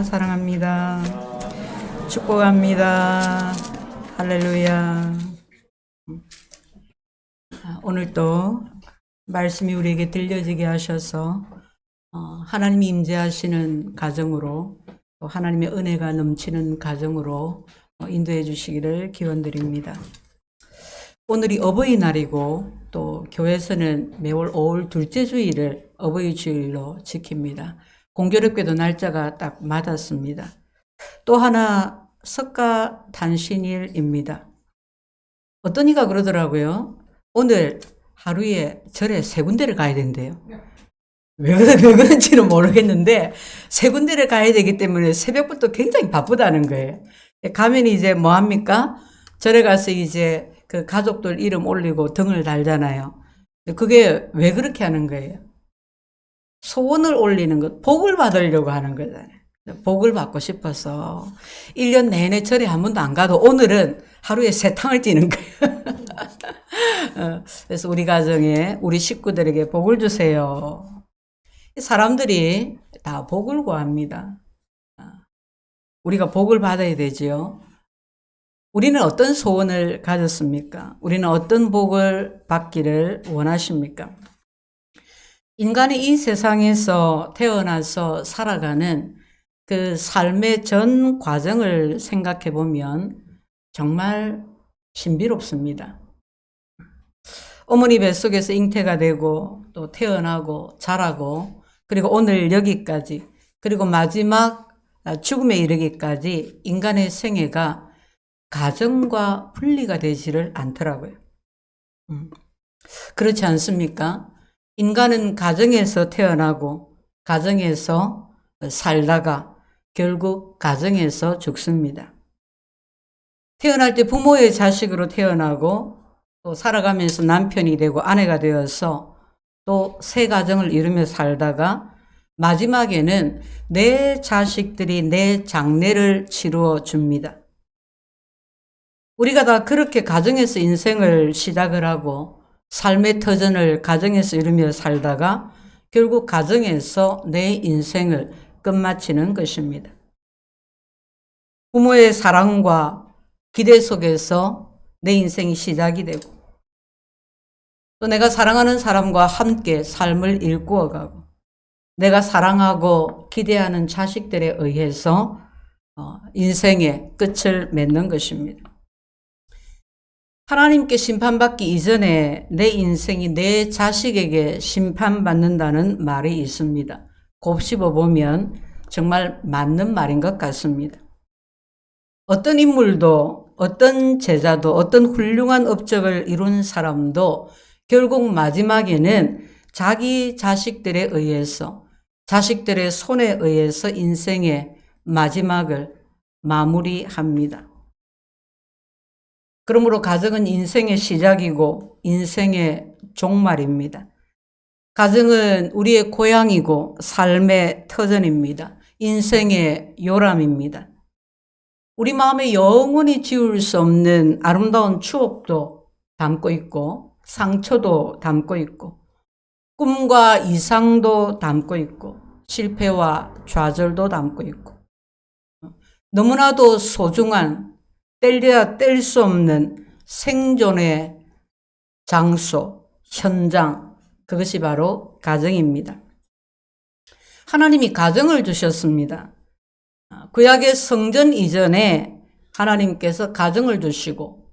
사랑합니다. 축복합니다. 할렐루야. 오늘 또 말씀이 우리에게 들려지게 하셔서 하나님이 임재하시는 가정으로, 또 하나님의 은혜가 넘치는 가정으로 인도해 주시기를 기원드립니다. 오늘이 어버이날이고, 또 교회에서는 매월 5월 둘째 주일을 어버이 주일로 지킵니다. 공교롭게도 날짜가 딱 맞았습니다. 또 하나 석가탄신일입니다. 어떤 이가 그러더라고요. 오늘 하루에 절에 3군데를 가야 된대요. 왜 그런지는 모르겠는데 3군데를 가야 되기 때문에 새벽부터 굉장히 바쁘다는 거예요. 가면 이제 뭐 합니까? 절에 가서 이제 그 가족들 이름 올리고 등을 달잖아요. 그게 왜 그렇게 하는 거예요? 소원을 올리는 것, 복을 받으려고 하는 거잖아요. 복을 받고 싶어서 1년 내내 절에 한 번도 안 가도 오늘은 하루에 3탕을 뛰는 거예요. 그래서 우리 가정에 우리 식구들에게 복을 주세요. 사람들이 다 복을 구합니다. 우리가 복을 받아야 되지요. 우리는 어떤 소원을 가졌습니까? 우리는 어떤 복을 받기를 원하십니까? 인간이 이 세상에서 태어나서 살아가는 그 삶의 전 과정을 생각해 보면 정말 신비롭습니다. 어머니 뱃속에서 잉태가 되고 또 태어나고 자라고 그리고 오늘 여기까지 그리고 마지막 죽음에 이르기까지 인간의 생애가 가정과 분리가 되지를 않더라고요. 그렇지 않습니까? 인간은 가정에서 태어나고 가정에서 살다가 결국 가정에서 죽습니다. 태어날 때 부모의 자식으로 태어나고 또 살아가면서 남편이 되고 아내가 되어서 또 새 가정을 이루며 살다가 마지막에는 내 자식들이 내 장례를 치루어 줍니다. 우리가 다 그렇게 가정에서 인생을 시작을 하고 삶의 터전을 가정에서 이루며 살다가 결국 가정에서 내 인생을 끝마치는 것입니다. 부모의 사랑과 기대 속에서 내 인생이 시작이 되고 또 내가 사랑하는 사람과 함께 삶을 일구어가고 내가 사랑하고 기대하는 자식들에 의해서 인생의 끝을 맺는 것입니다. 하나님께 심판받기 이전에 내 인생이 내 자식에게 심판받는다는 말이 있습니다. 곱씹어 보면 정말 맞는 말인 것 같습니다. 어떤 인물도 어떤 제자도 어떤 훌륭한 업적을 이룬 사람도 결국 마지막에는 자기 자식들에 의해서 자식들의 손에 의해서 인생의 마지막을 마무리합니다. 그러므로 가정은 인생의 시작이고 인생의 종말입니다. 가정은 우리의 고향이고 삶의 터전입니다. 인생의 요람입니다. 우리 마음에 영원히 지울 수 없는 아름다운 추억도 담고 있고 상처도 담고 있고 꿈과 이상도 담고 있고 실패와 좌절도 담고 있고 너무나도 소중한 뗄래야 뗄 수 없는 생존의 장소, 현장, 그것이 바로 가정입니다. 하나님이 가정을 주셨습니다. 구약의 성전 이전에 하나님께서 가정을 주시고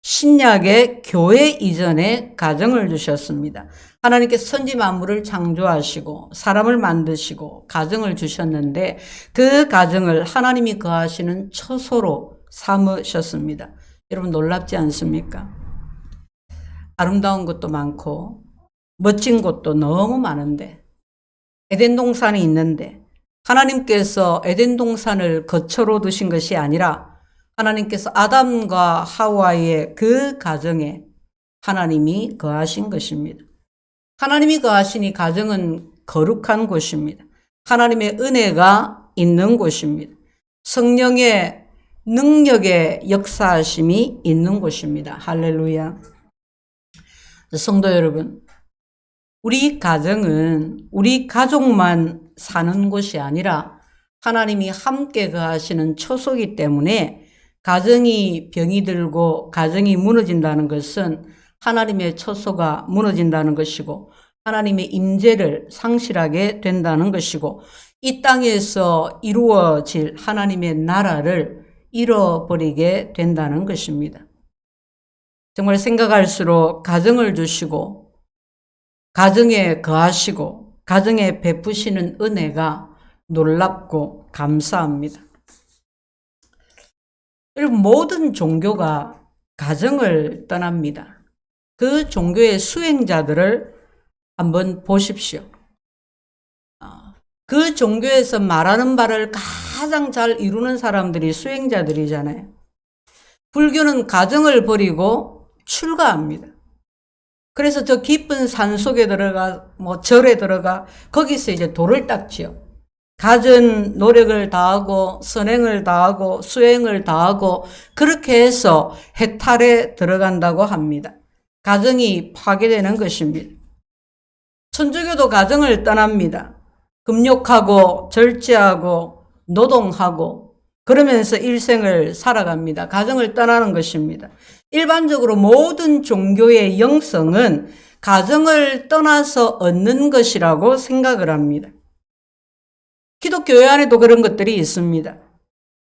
신약의 교회 이전에 가정을 주셨습니다. 하나님께서 천지 만물을 창조하시고 사람을 만드시고 가정을 주셨는데 그 가정을 하나님이 거하시는 처소로 삼으셨습니다. 여러분 놀랍지 않습니까? 아름다운 것도 많고 멋진 곳도 너무 많은데 에덴 동산이 있는데 하나님께서 에덴 동산을 거처로 두신 것이 아니라 하나님께서 아담과 하와의 그 가정에 하나님이 거하신 것입니다. 하나님이 거하시니 가정은 거룩한 곳입니다. 하나님의 은혜가 있는 곳입니다. 성령의 능력의 역사하심이 있는 곳입니다. 할렐루야. 성도 여러분, 우리 가정은 우리 가족만 사는 곳이 아니라 하나님이 함께 거하시는 초소이기 때문에 가정이 병이 들고 가정이 무너진다는 것은 하나님의 초소가 무너진다는 것이고 하나님의 임재를 상실하게 된다는 것이고 이 땅에서 이루어질 하나님의 나라를 잃어버리게 된다는 것입니다. 정말 생각할수록 가정을 주시고 가정에 거하시고 가정에 베푸시는 은혜가 놀랍고 감사합니다. 여러분, 모든 종교가 가정을 떠납니다. 그 종교의 수행자들을 한번 보십시오. 그 종교에서 말하는 바를 가장 잘 이루는 사람들이 수행자들이잖아요. 불교는 가정을 버리고 출가합니다. 그래서 저 깊은 산 속에 들어가, 절에 들어가, 거기서 이제 돌을 닦지요. 갖은 노력을 다하고, 선행을 다하고, 수행을 다하고, 그렇게 해서 해탈에 들어간다고 합니다. 가정이 파괴되는 것입니다. 천주교도 가정을 떠납니다. 금욕하고, 절제하고, 노동하고, 그러면서 일생을 살아갑니다. 가정을 떠나는 것입니다. 일반적으로 모든 종교의 영성은 가정을 떠나서 얻는 것이라고 생각을 합니다. 기독교회 안에도 그런 것들이 있습니다.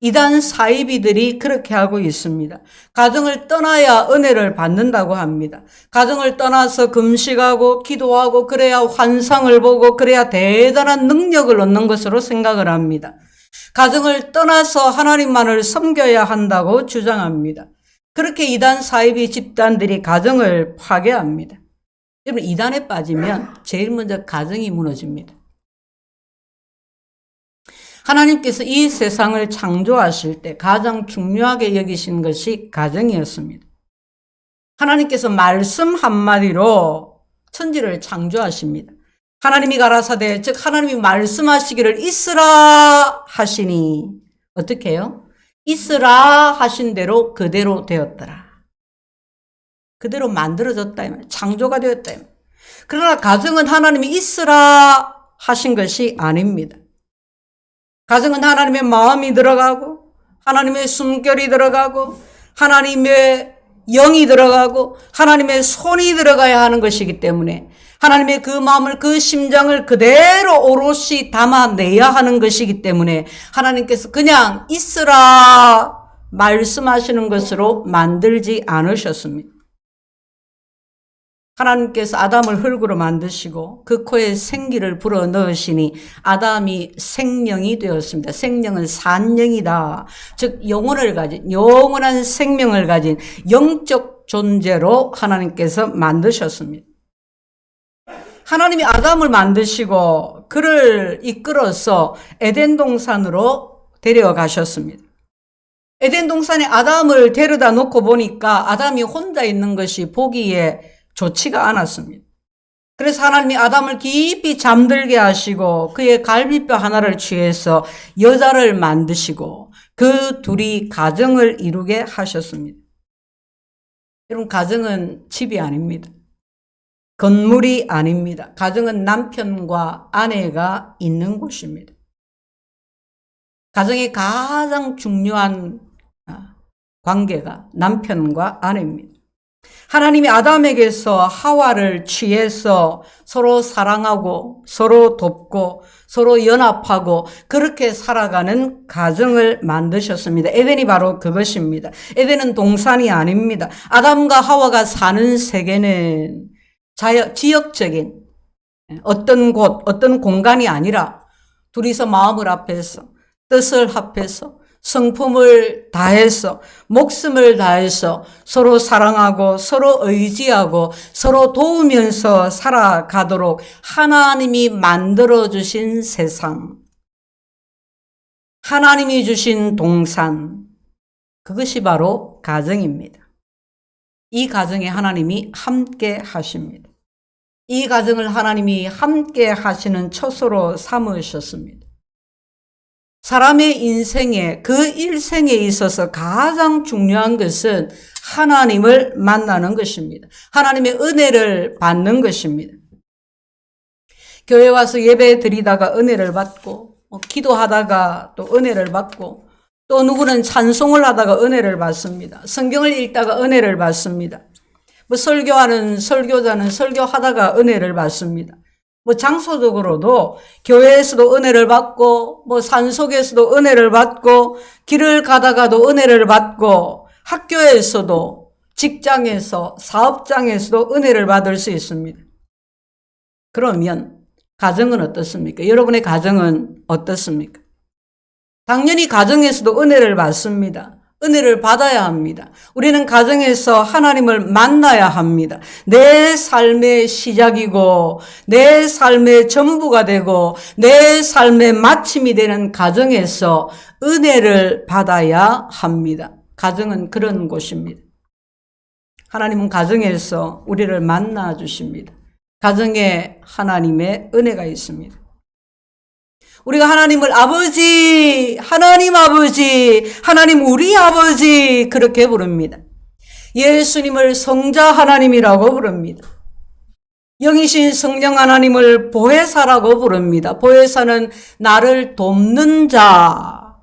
이단 사이비들이 그렇게 하고 있습니다. 가정을 떠나야 은혜를 받는다고 합니다. 가정을 떠나서 금식하고 기도하고 그래야 환상을 보고 그래야 대단한 능력을 얻는 것으로 생각을 합니다. 가정을 떠나서 하나님만을 섬겨야 한다고 주장합니다. 그렇게 이단 사이비 집단들이 가정을 파괴합니다. 여러분, 이단에 빠지면 제일 먼저 가정이 무너집니다. 하나님께서 이 세상을 창조하실 때 가장 중요하게 여기신 것이 가정이었습니다. 하나님께서 말씀 한마디로 천지를 창조하십니다. 하나님이 가라사대, 즉 하나님이 말씀하시기를 있으라 하시니 어떻게 해요? 있으라 하신 대로 그대로 되었더라. 그대로 만들어졌다, 창조가 되었다. 그러나 가정은 하나님이 있으라 하신 것이 아닙니다. 가정은 하나님의 마음이 들어가고 하나님의 숨결이 들어가고 하나님의 영이 들어가고 하나님의 손이 들어가야 하는 것이기 때문에 하나님의 그 마음을, 그 심장을 그대로 오롯이 담아내야 하는 것이기 때문에 하나님께서 그냥 있으라 말씀하시는 것으로 만들지 않으셨습니다. 하나님께서 아담을 흙으로 만드시고 그 코에 생기를 불어넣으시니 아담이 생명이 되었습니다. 생명은 산영이다. 즉 영혼을 가진, 영원한 생명을 가진 영적 존재로 하나님께서 만드셨습니다. 하나님이 아담을 만드시고 그를 이끌어서 에덴 동산으로 데려가셨습니다. 에덴 동산에 아담을 데려다 놓고 보니까 아담이 혼자 있는 것이 보기에 좋지가 않았습니다. 그래서 하나님이 아담을 깊이 잠들게 하시고 그의 갈비뼈 하나를 취해서 여자를 만드시고 그 둘이 가정을 이루게 하셨습니다. 여러분, 가정은 집이 아닙니다. 건물이 아닙니다. 가정은 남편과 아내가 있는 곳입니다. 가정의 가장 중요한 관계가 남편과 아내입니다. 하나님이 아담에게서 하와를 취해서 서로 사랑하고 서로 돕고 서로 연합하고 그렇게 살아가는 가정을 만드셨습니다. 에덴이 바로 그것입니다. 에덴은 동산이 아닙니다. 아담과 하와가 사는 세계는 지역적인 어떤 곳, 어떤 공간이 아니라 둘이서 마음을 합해서 뜻을 합해서 성품을 다해서 목숨을 다해서 서로 사랑하고 서로 의지하고 서로 도우면서 살아가도록 하나님이 만들어주신 세상, 하나님이 주신 동산, 그것이 바로 가정입니다. 이 가정에 하나님이 함께 하십니다. 이 가정을 하나님이 함께 하시는 처소로 삼으셨습니다. 사람의 인생에, 그 일생에 있어서 가장 중요한 것은 하나님을 만나는 것입니다. 하나님의 은혜를 받는 것입니다. 교회 와서 예배 드리다가 은혜를 받고 기도하다가 또 은혜를 받고, 또 누구는 찬송을 하다가 은혜를 받습니다. 성경을 읽다가 은혜를 받습니다. 설교하는 설교자는 설교하다가 은혜를 받습니다. 장소적으로도 교회에서도 은혜를 받고, 산속에서도 은혜를 받고, 길을 가다가도 은혜를 받고, 학교에서도, 직장에서, 사업장에서도 은혜를 받을 수 있습니다. 그러면 가정은 어떻습니까? 여러분의 가정은 어떻습니까? 당연히 가정에서도 은혜를 받습니다. 은혜를 받아야 합니다. 우리는 가정에서 하나님을 만나야 합니다. 내 삶의 시작이고 내 삶의 전부가 되고 내 삶의 마침이 되는 가정에서 은혜를 받아야 합니다. 가정은 그런 곳입니다. 하나님은 가정에서 우리를 만나 주십니다. 가정에 하나님의 은혜가 있습니다. 우리가 하나님을 아버지, 하나님 아버지, 하나님 우리 아버지 그렇게 부릅니다. 예수님을 성자 하나님이라고 부릅니다. 영이신 성령 하나님을 보혜사라고 부릅니다. 보혜사는 나를 돕는 자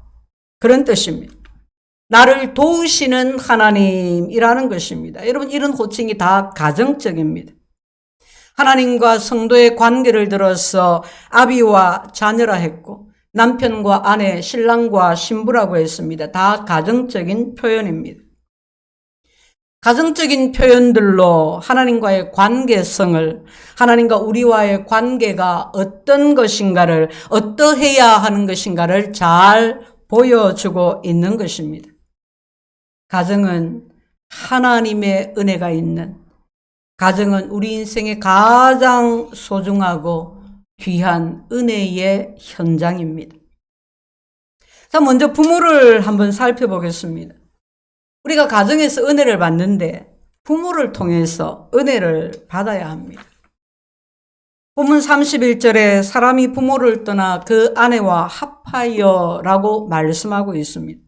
그런 뜻입니다. 나를 도우시는 하나님이라는 것입니다. 여러분 이런 호칭이 다 가정적입니다. 하나님과 성도의 관계를 들어서 아비와 자녀라 했고 남편과 아내, 신랑과 신부라고 했습니다. 다 가정적인 표현입니다. 가정적인 표현들로 하나님과의 관계성을, 하나님과 우리와의 관계가 어떤 것인가를, 어떠해야 하는 것인가를 잘 보여주고 있는 것입니다. 가정은 하나님의 은혜가 있는, 가정은 우리 인생의 가장 소중하고 귀한 은혜의 현장입니다. 자, 먼저 부모를 한번 살펴보겠습니다. 우리가 가정에서 은혜를 받는데 부모를 통해서 은혜를 받아야 합니다. 본문 31절에 사람이 부모를 떠나 그 아내와 합하여라고 말씀하고 있습니다.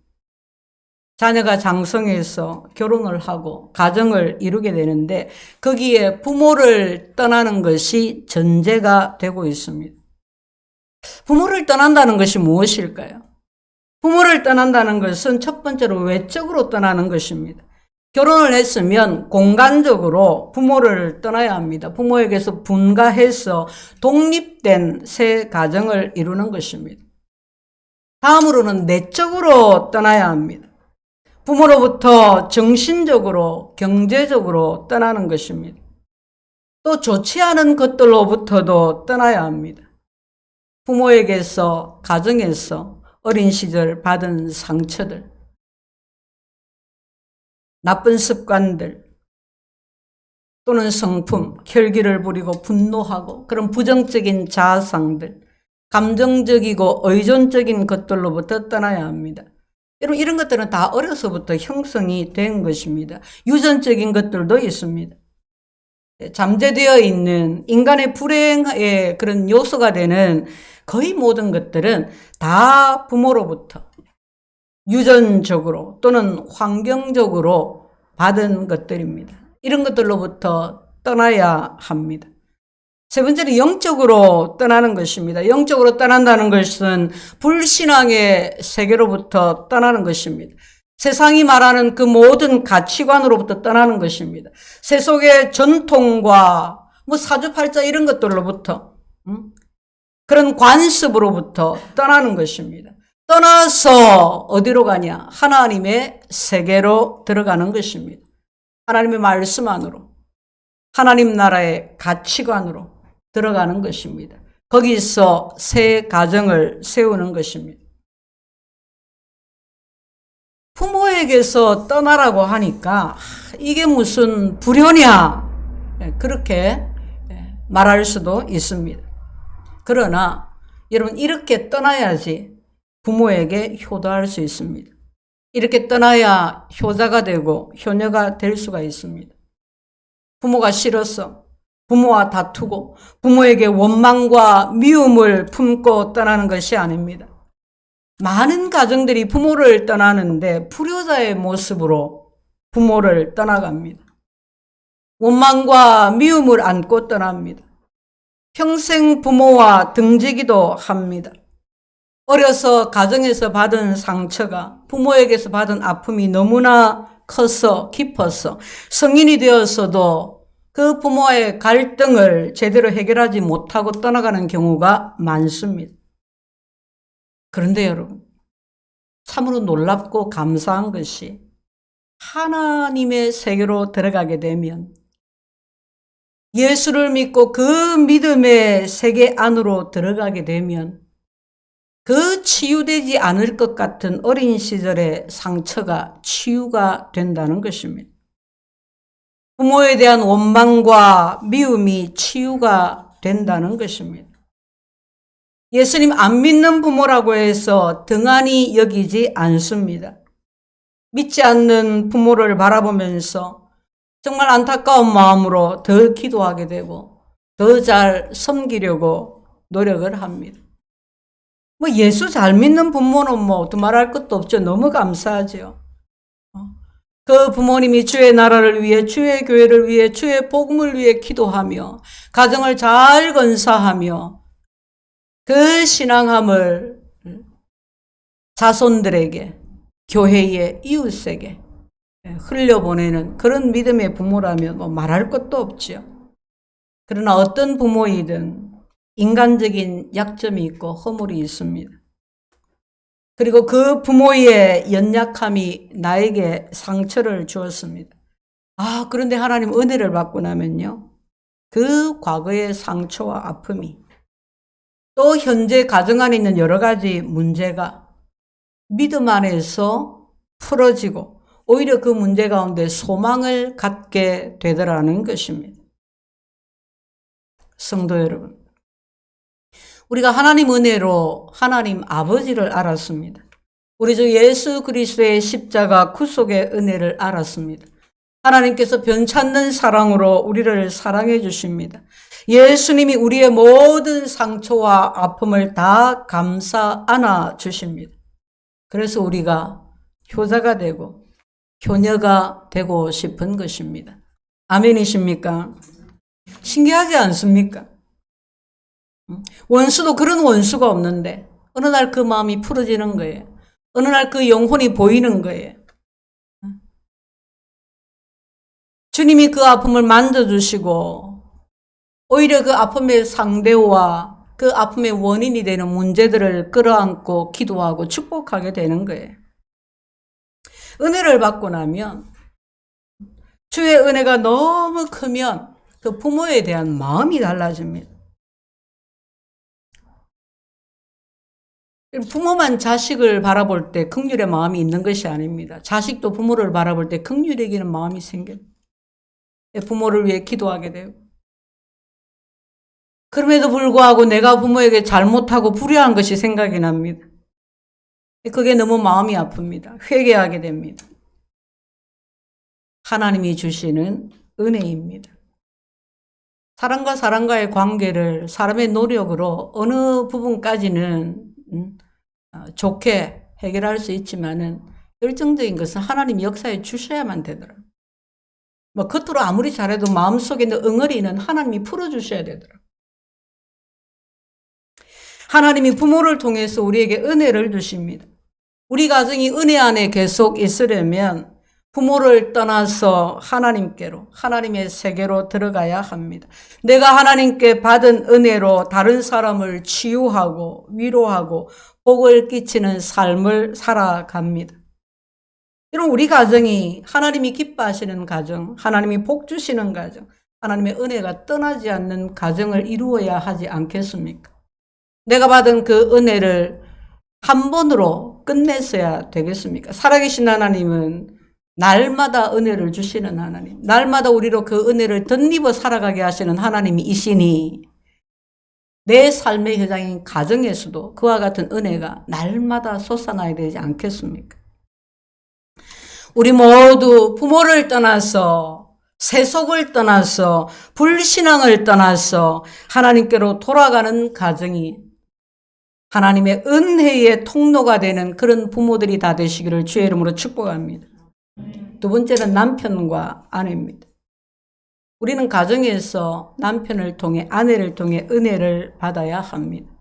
자녀가 장성해서 결혼을 하고 가정을 이루게 되는데 거기에 부모를 떠나는 것이 전제가 되고 있습니다. 부모를 떠난다는 것이 무엇일까요? 부모를 떠난다는 것은 첫 번째로 외적으로 떠나는 것입니다. 결혼을 했으면 공간적으로 부모를 떠나야 합니다. 부모에게서 분가해서 독립된 새 가정을 이루는 것입니다. 다음으로는 내적으로 떠나야 합니다. 부모로부터 정신적으로, 경제적으로 떠나는 것입니다. 또 좋지 않은 것들로부터도 떠나야 합니다. 부모에게서, 가정에서 어린 시절 받은 상처들, 나쁜 습관들, 또는 성품, 혈기를 부리고 분노하고 그런 부정적인 자상들, 감정적이고 의존적인 것들로부터 떠나야 합니다. 여러분 이런 것들은 다 어려서부터 형성이 된 것입니다. 유전적인 것들도 있습니다. 잠재되어 있는 인간의 불행의 그런 요소가 되는 거의 모든 것들은 다 부모로부터 유전적으로 또는 환경적으로 받은 것들입니다. 이런 것들로부터 떠나야 합니다. 세 번째는 영적으로 떠나는 것입니다. 영적으로 떠난다는 것은 불신앙의 세계로부터 떠나는 것입니다. 세상이 말하는 그 모든 가치관으로부터 떠나는 것입니다. 세속의 전통과 사주팔자 이런 것들로부터 그런 관습으로부터 떠나는 것입니다. 떠나서 어디로 가냐? 하나님의 세계로 들어가는 것입니다. 하나님의 말씀 안으로, 하나님 나라의 가치관으로 들어가는 것입니다. 거기서 새 가정을 세우는 것입니다. 부모에게서 떠나라고 하니까 이게 무슨 불효냐 그렇게 말할 수도 있습니다. 그러나 여러분 이렇게 떠나야지 부모에게 효도할 수 있습니다. 이렇게 떠나야 효자가 되고 효녀가 될 수가 있습니다. 부모가 싫어서 부모와 다투고 부모에게 원망과 미움을 품고 떠나는 것이 아닙니다. 많은 가정들이 부모를 떠나는데 불효자의 모습으로 부모를 떠나갑니다. 원망과 미움을 안고 떠납니다. 평생 부모와 등지기도 합니다. 어려서 가정에서 받은 상처가, 부모에게서 받은 아픔이 너무나 커서 깊어서 성인이 되었어도 그 부모와의 갈등을 제대로 해결하지 못하고 떠나가는 경우가 많습니다. 그런데 여러분, 참으로 놀랍고 감사한 것이 하나님의 세계로 들어가게 되면, 예수를 믿고 그 믿음의 세계 안으로 들어가게 되면 그 치유되지 않을 것 같은 어린 시절의 상처가 치유가 된다는 것입니다. 부모에 대한 원망과 미움이 치유가 된다는 것입니다. 예수님 안 믿는 부모라고 해서 등한히 여기지 않습니다. 믿지 않는 부모를 바라보면서 정말 안타까운 마음으로 더 기도하게 되고 더 잘 섬기려고 노력을 합니다. 예수 잘 믿는 부모는 두말할 것도 없죠. 너무 감사하죠. 그 부모님이 주의 나라를 위해, 주의 교회를 위해, 주의 복음을 위해 기도하며 가정을 잘 건사하며 그 신앙함을 자손들에게, 교회에, 이웃에게 흘려보내는 그런 믿음의 부모라면 말할 것도 없죠. 그러나 어떤 부모이든 인간적인 약점이 있고 허물이 있습니다. 그리고 그 부모의 연약함이 나에게 상처를 주었습니다. 그런데 하나님 은혜를 받고 나면요, 그 과거의 상처와 아픔이 또 현재 가정 안에 있는 여러 가지 문제가 믿음 안에서 풀어지고 오히려 그 문제 가운데 소망을 갖게 되더라는 것입니다. 성도 여러분, 우리가 하나님 은혜로 하나님 아버지를 알았습니다. 우리 주 예수 그리스도의 십자가 구속의 은혜를 알았습니다. 하나님께서 변찮는 사랑으로 우리를 사랑해 주십니다. 예수님이 우리의 모든 상처와 아픔을 다 감싸 안아 주십니다. 그래서 우리가 효자가 되고 효녀가 되고 싶은 것입니다. 아멘이십니까? 신기하지 않습니까? 원수도 그런 원수가 없는데 어느 날 그 마음이 풀어지는 거예요. 어느 날 그 영혼이 보이는 거예요. 주님이 그 아픔을 만져주시고 오히려 그 아픔의 상대와 그 아픔의 원인이 되는 문제들을 끌어안고 기도하고 축복하게 되는 거예요. 은혜를 받고 나면, 주의 은혜가 너무 크면 그 부모에 대한 마음이 달라집니다. 부모만 자식을 바라볼 때 긍휼의 마음이 있는 것이 아닙니다. 자식도 부모를 바라볼 때 긍휼히 여기는 마음이 생겨요. 부모를 위해 기도하게 되고. 그럼에도 불구하고 내가 부모에게 잘못하고 불의한 것이 생각이 납니다. 그게 너무 마음이 아픕니다. 회개하게 됩니다. 하나님이 주시는 은혜입니다. 사람과 사람과의 관계를 사람의 노력으로 어느 부분까지는 좋게 해결할 수 있지만은 결정적인 것은 하나님 역사에 주셔야만 되더라고요. 겉으로 아무리 잘해도 마음속에 있는 응어리는 하나님이 풀어주셔야 되더라고요. 하나님이 부모를 통해서 우리에게 은혜를 주십니다. 우리 가정이 은혜 안에 계속 있으려면 부모를 떠나서 하나님께로, 하나님의 세계로 들어가야 합니다. 내가 하나님께 받은 은혜로 다른 사람을 치유하고 위로하고 복을 끼치는 삶을 살아갑니다. 여러분, 우리 가정이 하나님이 기뻐하시는 가정, 하나님이 복 주시는 가정, 하나님의 은혜가 떠나지 않는 가정을 이루어야 하지 않겠습니까? 내가 받은 그 은혜를 한 번으로 끝냈어야 되겠습니까? 살아계신 하나님은 날마다 은혜를 주시는 하나님, 날마다 우리로 그 은혜를 덧입어 살아가게 하시는 하나님이시니 내 삶의 현장인 가정에서도 그와 같은 은혜가 날마다 솟아나야 되지 않겠습니까? 우리 모두 부모를 떠나서, 세속을 떠나서, 불신앙을 떠나서 하나님께로 돌아가는 가정이 하나님의 은혜의 통로가 되는 그런 부모들이 다 되시기를 주의 이름으로 축복합니다. 두 번째는 남편과 아내입니다. 우리는 가정에서 남편을 통해, 아내를 통해 은혜를 받아야 합니다.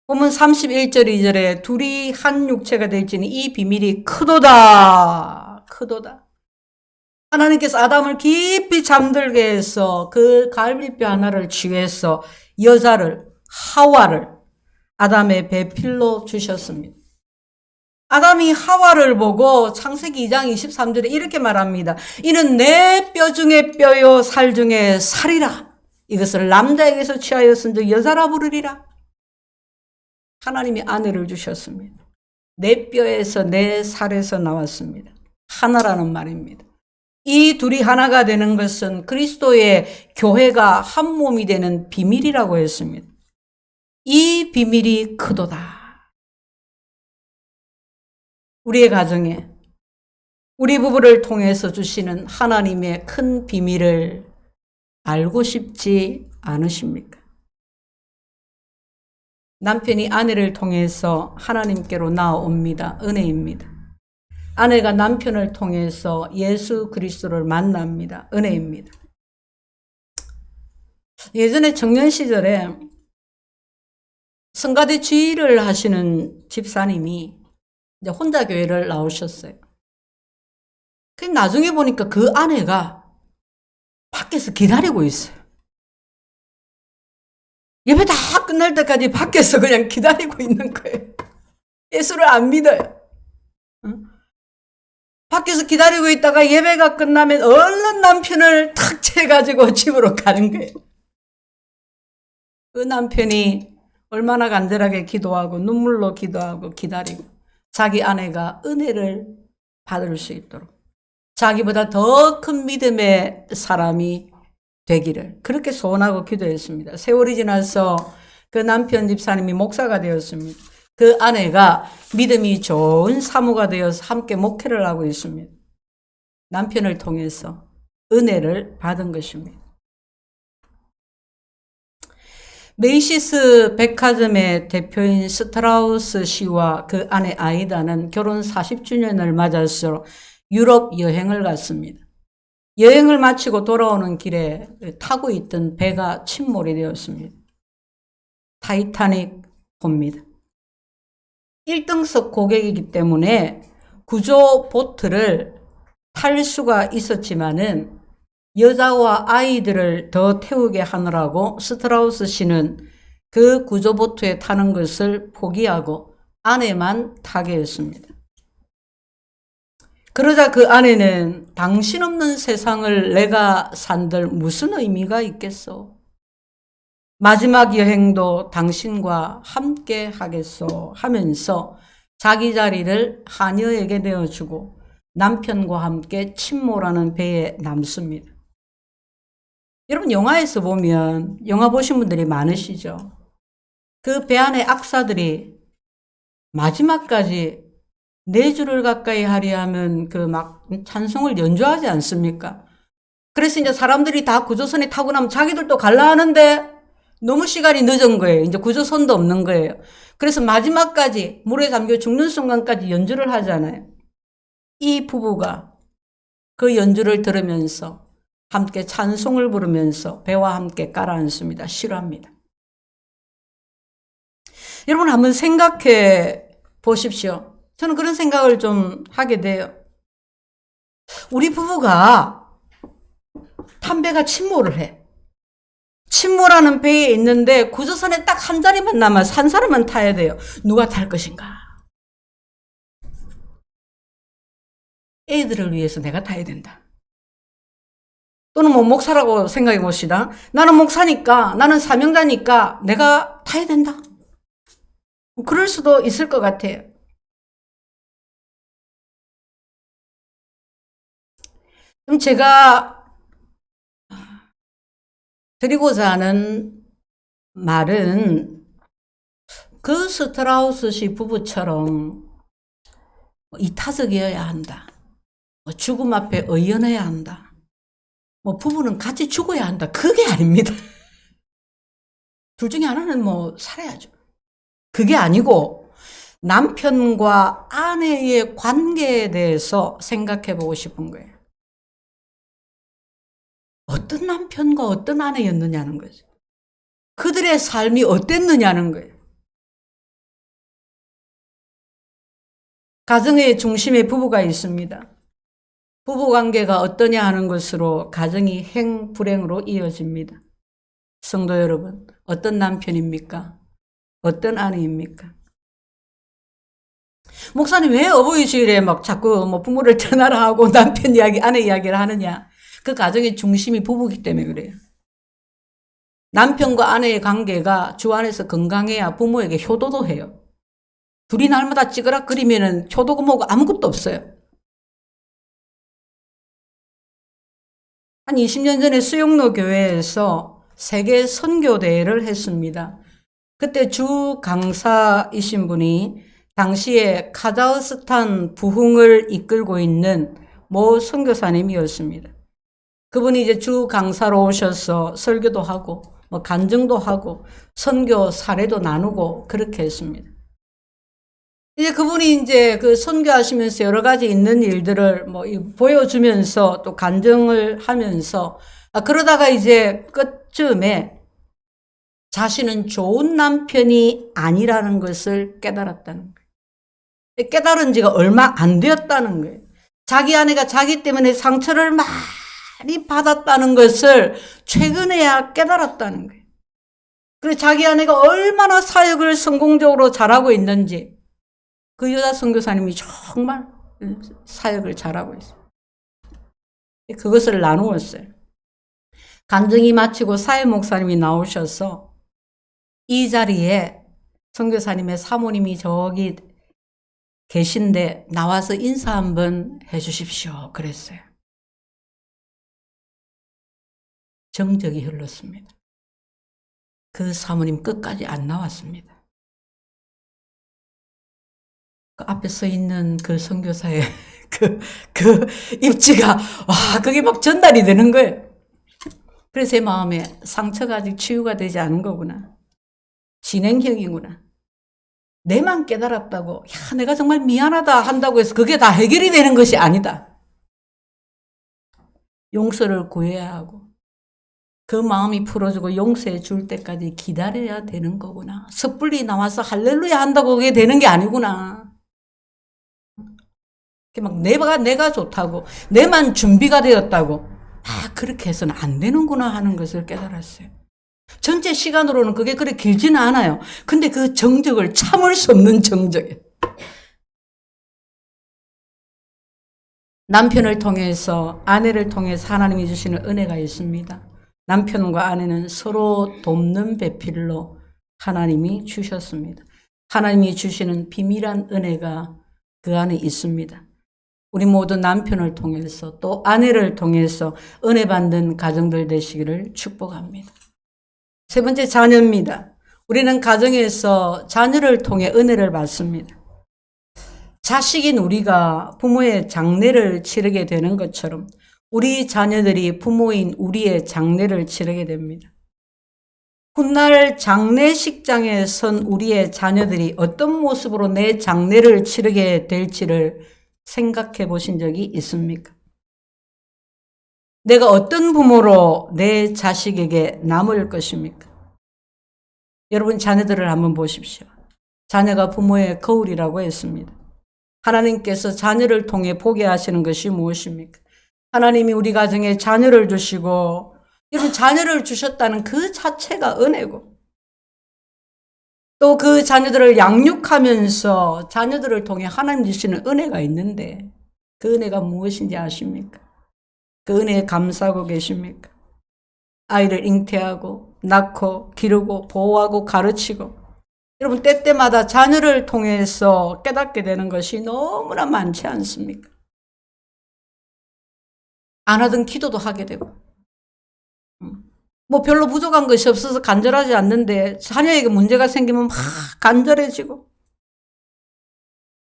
보면 31절 2절에 둘이 한 육체가 될지니 이 비밀이 크도다. 크도다. 하나님께서 아담을 깊이 잠들게 해서 그 갈비뼈 하나를 취해서 여자를, 하와를 아담의 배필로 주셨습니다. 아담이 하와를 보고 창세기 2장 23절에 이렇게 말합니다. 이는 내 뼈 중에 뼈요 살 중에 살이라. 이것을 남자에게서 취하였은즉 여자라 부르리라. 하나님이 아내를 주셨습니다. 내 뼈에서 내 살에서 나왔습니다. 하나라는 말입니다. 이 둘이 하나가 되는 것은 그리스도의 교회가 한 몸이 되는 비밀이라고 했습니다. 이 비밀이 크도다. 우리의 가정에 우리 부부를 통해서 주시는 하나님의 큰 비밀을 알고 싶지 않으십니까? 남편이 아내를 통해서 하나님께로 나아옵니다. 은혜입니다. 아내가 남편을 통해서 예수 그리스도를 만납니다. 은혜입니다. 예전에 청년 시절에 성가대 지휘를 하시는 집사님이 이제 혼자 교회를 나오셨어요. 근데 나중에 보니까 그 아내가 밖에서 기다리고 있어요. 예배 다 끝날 때까지 밖에서 그냥 기다리고 있는 거예요. 예수를 안 믿어요. 밖에서 기다리고 있다가 예배가 끝나면 얼른 남편을 탁 채가지고 집으로 가는 거예요. 그 남편이 얼마나 간절하게 기도하고 눈물로 기도하고 기다리고 자기 아내가 은혜를 받을 수 있도록 자기보다 더 큰 믿음의 사람이 되기를 그렇게 소원하고 기도했습니다. 세월이 지나서 그 남편 집사님이 목사가 되었습니다. 그 아내가 믿음이 좋은 사모가 되어서 함께 목회를 하고 있습니다. 남편을 통해서 은혜를 받은 것입니다. 메이시스 백화점의 대표인 스트라우스 씨와 그 아내 아이다는 결혼 40주년을 맞아서 유럽 여행을 갔습니다. 여행을 마치고 돌아오는 길에 타고 있던 배가 침몰이 되었습니다. 타이타닉 호입니다. 1등석 고객이기 때문에 구조 보트를 탈 수가 있었지만은 여자와 아이들을 더 태우게 하느라고 스트라우스 씨는 그 구조 보트에 타는 것을 포기하고 아내만 타게 했습니다. 그러자 그 아내는 당신 없는 세상을 내가 산들 무슨 의미가 있겠소? 마지막 여행도 당신과 함께 하겠소 하면서 자기 자리를 하녀에게 내어주고 남편과 함께 침몰하는 배에 남습니다. 여러분 영화에서 보면 영화 보신 분들이 많으시죠? 그 배 안에 악사들이 마지막까지 4주를 가까이 하려 하면 그 막 찬송을 연주하지 않습니까? 그래서 이제 사람들이 다 구조선에 타고 나면 자기들도 갈라 하는데 너무 시간이 늦은 거예요. 이제 구조선도 없는 거예요. 그래서 마지막까지 물에 잠겨 죽는 순간까지 연주를 하잖아요. 이 부부가 그 연주를 들으면서 함께 찬송을 부르면서 배와 함께 깔아앉습니다. 싫어합니다. 여러분 한번 생각해 보십시오. 저는 그런 생각을 좀 하게 돼요. 우리 부부가 탄 배가 침몰을 해. 침몰하는 배에 있는데 구조선에 딱 한 자리만 남아서 한 사람만 타야 돼요. 누가 탈 것인가? 애들을 위해서 내가 타야 된다. 또는 뭐 목사라고 생각해 봅시다. 나는 목사니까, 나는 사명자니까 내가 타야 된다. 그럴 수도 있을 것 같아요. 그럼 제가 드리고자 하는 말은 그 스트라우스 씨 부부처럼 이타적이어야 한다. 죽음 앞에 의연해야 한다. 부부는 같이 죽어야 한다. 그게 아닙니다. 둘 중에 하나는 살아야죠. 그게 아니고 남편과 아내의 관계에 대해서 생각해 보고 싶은 거예요. 어떤 남편과 어떤 아내였느냐는 거죠. 그들의 삶이 어땠느냐는 거예요. 가정의 중심에 부부가 있습니다. 부부 관계가 어떠냐 하는 것으로 가정이 행불행으로 이어집니다. 성도 여러분, 어떤 남편입니까? 어떤 아내입니까? 목사님 왜 어버이 주일에 막 자꾸 뭐 부모를 떠나라 하고 남편 이야기, 아내 이야기를 하느냐? 그 가정의 중심이 부부이기 때문에 그래요. 남편과 아내의 관계가 주 안에서 건강해야 부모에게 효도도 해요. 둘이 날마다 찌그락거리면은 효도고 뭐고 아무것도 없어요. 한 20년 전에 수용로 교회에서 세계 선교대회를 했습니다. 그때 주 강사이신 분이 당시에 카자흐스탄 부흥을 이끌고 있는 모 선교사님이었습니다. 그분이 이제 주 강사로 오셔서 설교도 하고 뭐 간증도 하고 선교 사례도 나누고 그렇게 했습니다. 이제 그분이 이제 그 선교하시면서 여러 가지 있는 일들을 뭐 보여주면서 또 간증을 하면서 그러다가 이제 끝쯤에 자신은 좋은 남편이 아니라는 것을 깨달았다는 거예요. 깨달은 지가 얼마 안 되었다는 거예요. 자기 아내가 자기 때문에 상처를 많이 받았다는 것을 최근에야 깨달았다는 거예요. 그리고 자기 아내가 얼마나 사역을 성공적으로 잘하고 있는지 그 여자 선교사님이 정말 사역을 잘하고 있어요. 그것을 나누었어요. 간증이 마치고 사회 목사님이 나오셔서 이 자리에 선교사님의 사모님이 저기 계신데 나와서 인사 한번 해주십시오. 그랬어요. 정적이 흘렀습니다. 그 사모님 끝까지 안 나왔습니다. 그 앞에 서 있는 그 선교사의 그 입지가, 와, 그게 막 전달이 되는 거예요. 그래서 제 마음에 상처가 아직 치유가 되지 않은 거구나. 진행형이구나. 내만 깨달았다고, 야, 내가 정말 미안하다 한다고 해서 그게 다 해결이 되는 것이 아니다. 용서를 구해야 하고, 그 마음이 풀어지고 용서해 줄 때까지 기다려야 되는 거구나. 섣불리 나와서 할렐루야 한다고 그게 되는 게 아니구나. 막 내가 좋다고, 내만 준비가 되었다고, 그렇게 해서는 안 되는구나 하는 것을 깨달았어요. 전체 시간으로는 그게 그렇게 길지는 않아요. 근데 그 정적을 참을 수 없는 정적이에요. 남편을 통해서, 아내를 통해서 하나님이 주시는 은혜가 있습니다. 남편과 아내는 서로 돕는 배필로 하나님이 주셨습니다. 하나님이 주시는 비밀한 은혜가 그 안에 있습니다. 우리 모두 남편을 통해서 또 아내를 통해서 은혜 받는 가정들 되시기를 축복합니다. 세 번째, 자녀입니다. 우리는 가정에서 자녀를 통해 은혜를 받습니다. 자식인 우리가 부모의 장례를 치르게 되는 것처럼 우리 자녀들이 부모인 우리의 장례를 치르게 됩니다. 훗날 장례식장에 선 우리의 자녀들이 어떤 모습으로 내 장례를 치르게 될지를 생각해 보신 적이 있습니까? 내가 어떤 부모로 내 자식에게 남을 것입니까? 여러분 자녀들을 한번 보십시오. 자녀가 부모의 거울이라고 했습니다. 하나님께서 자녀를 통해 보게 하시는 것이 무엇입니까? 하나님이 우리 가정에 자녀를 주시고 여러분 자녀를 주셨다는 그 자체가 은혜고 또 그 자녀들을 양육하면서 자녀들을 통해 하나님 주시는 은혜가 있는데 그 은혜가 무엇인지 아십니까? 그 은혜에 감사하고 계십니까? 아이를 잉태하고 낳고 기르고 보호하고 가르치고 여러분 때때마다 자녀를 통해서 깨닫게 되는 것이 너무나 많지 않습니까? 안 하던 기도도 하게 되고 뭐 별로 부족한 것이 없어서 간절하지 않는데 자녀에게 문제가 생기면 막 간절해지고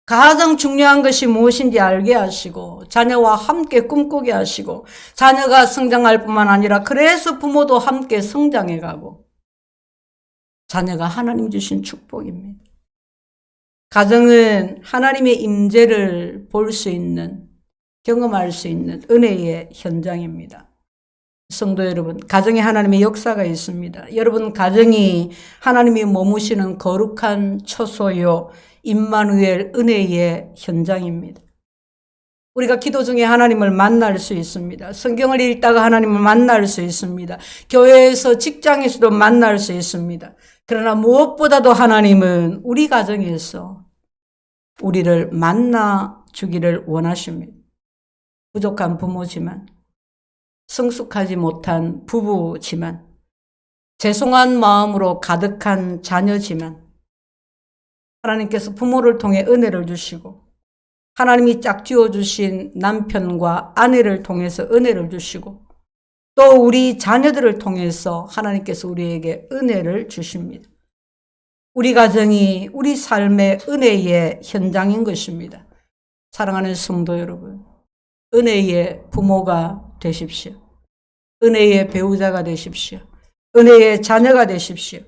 가장 중요한 것이 무엇인지 알게 하시고 자녀와 함께 꿈꾸게 하시고 자녀가 성장할 뿐만 아니라 그래서 부모도 함께 성장해가고 자녀가 하나님 주신 축복입니다. 가정은 하나님의 임재를 볼 수 있는 경험할 수 있는 은혜의 현장입니다. 성도 여러분, 가정에 하나님의 역사가 있습니다. 여러분 가정이 하나님이 머무시는 거룩한 처소요 임마누엘 은혜의 현장입니다. 우리가 기도 중에 하나님을 만날 수 있습니다. 성경을 읽다가 하나님을 만날 수 있습니다. 교회에서 직장에서도 만날 수 있습니다. 그러나 무엇보다도 하나님은 우리 가정에서 우리를 만나 주기를 원하십니다. 부족한 부모지만, 성숙하지 못한 부부지만, 죄송한 마음으로 가득한 자녀지만 하나님께서 부모를 통해 은혜를 주시고 하나님이 짝지어 주신 남편과 아내를 통해서 은혜를 주시고 또 우리 자녀들을 통해서 하나님께서 우리에게 은혜를 주십니다. 우리 가정이 우리 삶의 은혜의 현장인 것입니다. 사랑하는 성도 여러분, 은혜의 부모가 되십시오. 은혜의 배우자가 되십시오. 은혜의 자녀가 되십시오.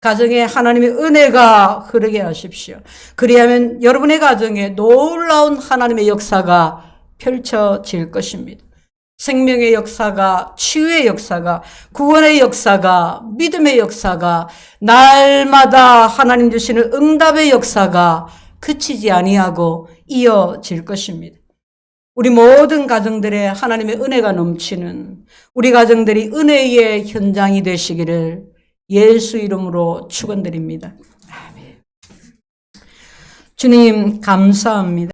가정에 하나님의 은혜가 흐르게 하십시오. 그리하면 여러분의 가정에 놀라운 하나님의 역사가 펼쳐질 것입니다. 생명의 역사가, 치유의 역사가, 구원의 역사가, 믿음의 역사가, 날마다 하나님 주시는 응답의 역사가 그치지 아니하고 이어질 것입니다. 우리 모든 가정들에 하나님의 은혜가 넘치는 우리 가정들이 은혜의 현장이 되시기를 예수 이름으로 축원드립니다. 아멘. 주님 감사합니다.